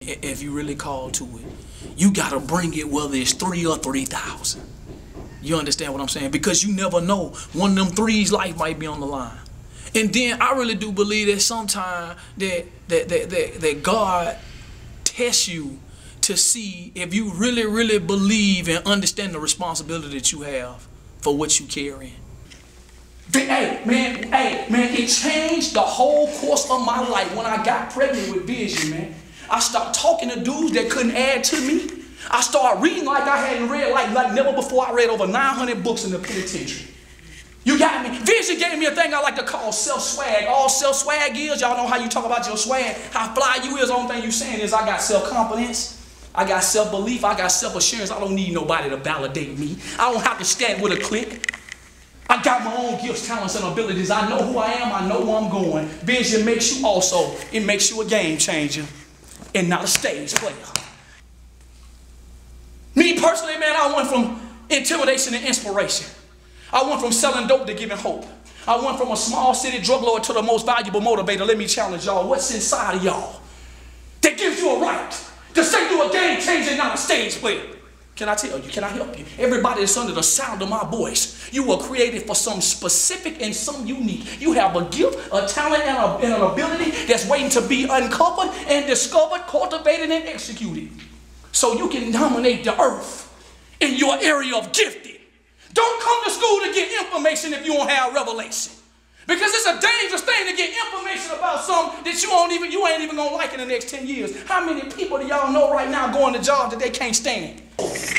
If you really call to it, you gotta bring it, whether it's 3 or 3,000. You understand what I'm saying? Because you never know, one of them threes, life might be on the line. And then I really do believe that sometimes that God tests you to see if you really believe and understand the responsibility that you have for what you carry. Hey man, it changed the whole course of my life when I got pregnant with Vision, man. I started talking to dudes that couldn't add to me. I started reading like I hadn't read like never before. I read over 900 books in the penitentiary. You got me? Vision gave me a thing I like to call self-swag. All self-swag is, y'all know how you talk about your swag, how fly you is. The only thing you saying is I got self-confidence, I got self-belief, I got self-assurance. I don't need nobody to validate me. I don't have to stand with a clique. I got my own gifts, talents, and abilities. I know who I am. I know where I'm going. Vision makes you also, it makes you a game changer and not a stage player. Me personally, man, I went from intimidation to inspiration. I went from selling dope to giving hope. I went from a small city drug lord to the most valuable motivator. Let me challenge y'all. What's inside of y'all that gives you a right to say you're a game changer, not a stage player? Can I tell you? Can I help you? Everybody that's under the sound of my voice, you were created for some specific and some unique. You have a gift, a talent, and an ability that's waiting to be uncovered and discovered, cultivated, and executed. So you can dominate the earth in your area of gifting. Don't come to school to get information if you don't have revelation. Because it's a dangerous thing to get information about something that you ain't even gonna like in the next 10 years. How many people do y'all know right now going to jobs that they can't stand?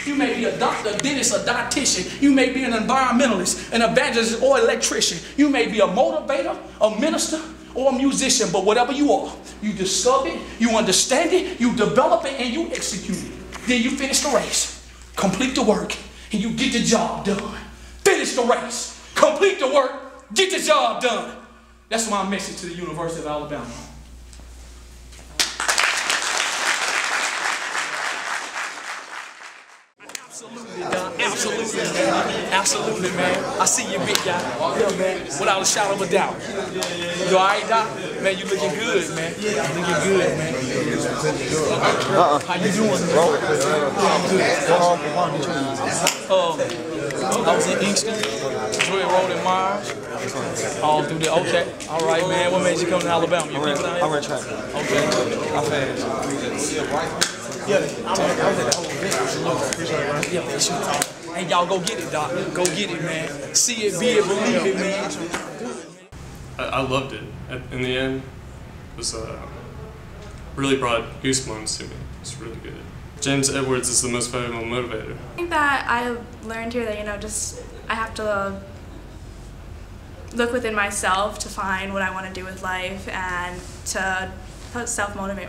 You may be a doctor, a dentist, a dietitian. You may be an environmentalist, an evangelist, or electrician. You may be a motivator, a minister, or a musician. But whatever you are, you discover it, you understand it, you develop it, and you execute it. Then you finish the race, complete the work, and you get the job done. Finish the race, complete the work, get the job done. That's my message to the University of Alabama. Absolutely, Don. Absolutely, man. Absolutely, man. I see you, big guy. Yeah, man. Without a shadow of a doubt. You all right, Doc? Man, you looking good, man. You looking good, man. How you doing, bro? I'm good. I was in Inkster, Druid Road in Mars. All through there. Okay. All right, man. What made you come to Alabama? Your people down here? I ran track. Okay. I fast. Yeah, I was at the whole event. Yeah, man, shoot. Hey, y'all go get it, Doc. Go get it, man. See it, be it, believe it, man. I loved it. In the end, it was really brought goosebumps to me. It's really good. James Edwards is the most valuable motivator. I think that I learned here that, I have to look within myself to find what I want to do with life and to self-motivate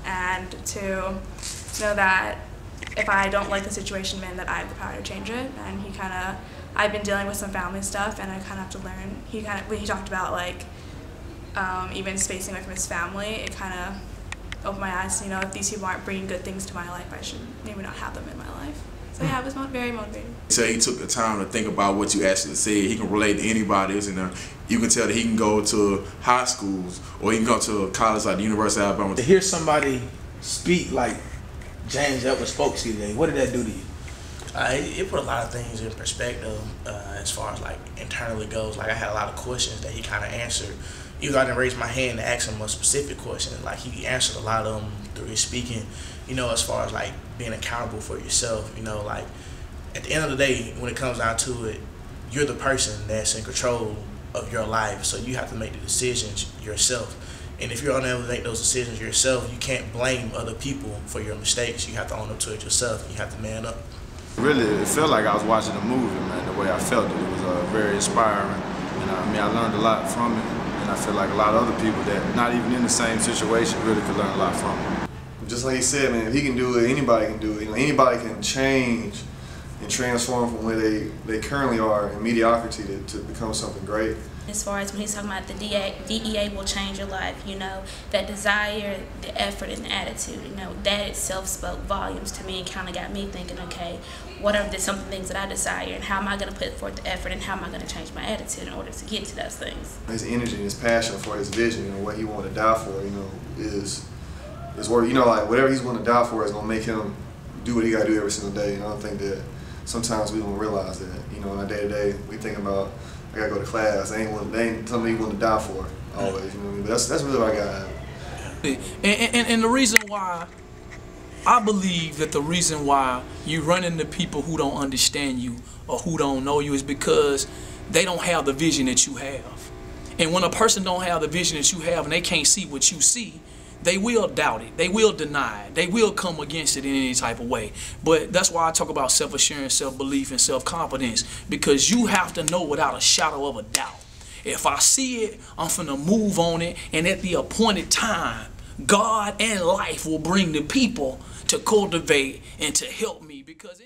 and to know that if I don't like the situation, man, that I have the power to change it. And I've been dealing with some family stuff, and I kind of have to learn. When he talked about even spacing away from his family, it kind of opened my eyes to, if these people aren't bringing good things to my life, I should maybe not have them in my life. So yeah, it was very motivating. So he took the time to think about what you actually said. He can relate to anybody. And you can tell that he can go to high schools or he can go to a college like the University of Alabama. To hear somebody speak like James Edwards spoke to you today, what did that do to you? It put a lot of things in perspective as far as internally goes. I had a lot of questions that he kind of answered. Even though I didn't raise my hand to ask him a specific question, he answered a lot of them through his speaking. As far as being accountable for yourself. At the end of the day, when it comes down to it, you're the person that's in control of your life. So you have to make the decisions yourself. And if you're unable to make those decisions yourself, you can't blame other people for your mistakes. You have to own up to it yourself. You have to man up. Really, it felt like I was watching a movie, man, the way I felt it. It was very inspiring. And I learned a lot from it. And I feel like a lot of other people that not even in the same situation really could learn a lot from it. Just like he said, man, if he can do it, anybody can do it. Anybody can change and transform from where they currently are in mediocrity to become something great. As far as when he's talking about the DEA will change your life, that desire, the effort, and the attitude, that itself spoke volumes to me and kind of got me thinking, okay, what are some of the things that I desire and how am I going to put forth the effort and how am I going to change my attitude in order to get to those things? His energy and his passion for his vision and what he wanted to die for, is is worth, you know, like whatever he's willing to die for is gonna make him do what he gotta do every single day. And I don't think that sometimes we don't realize that. You know, in our day to day, we think about I gotta go to class. They ain't something you want to die for always. You know what I mean? But that's really what I got. And the reason why I believe that the reason why you run into people who don't understand you or who don't know you is because they don't have the vision that you have. And when a person don't have the vision that you have and they can't see what you see, they will doubt it. They will deny it. They will come against it in any type of way. But that's why I talk about self-assurance, self-belief, and self-confidence, because you have to know without a shadow of a doubt. If I see it, I'm finna move on it, and at the appointed time, God and life will bring the people to cultivate and to help me, because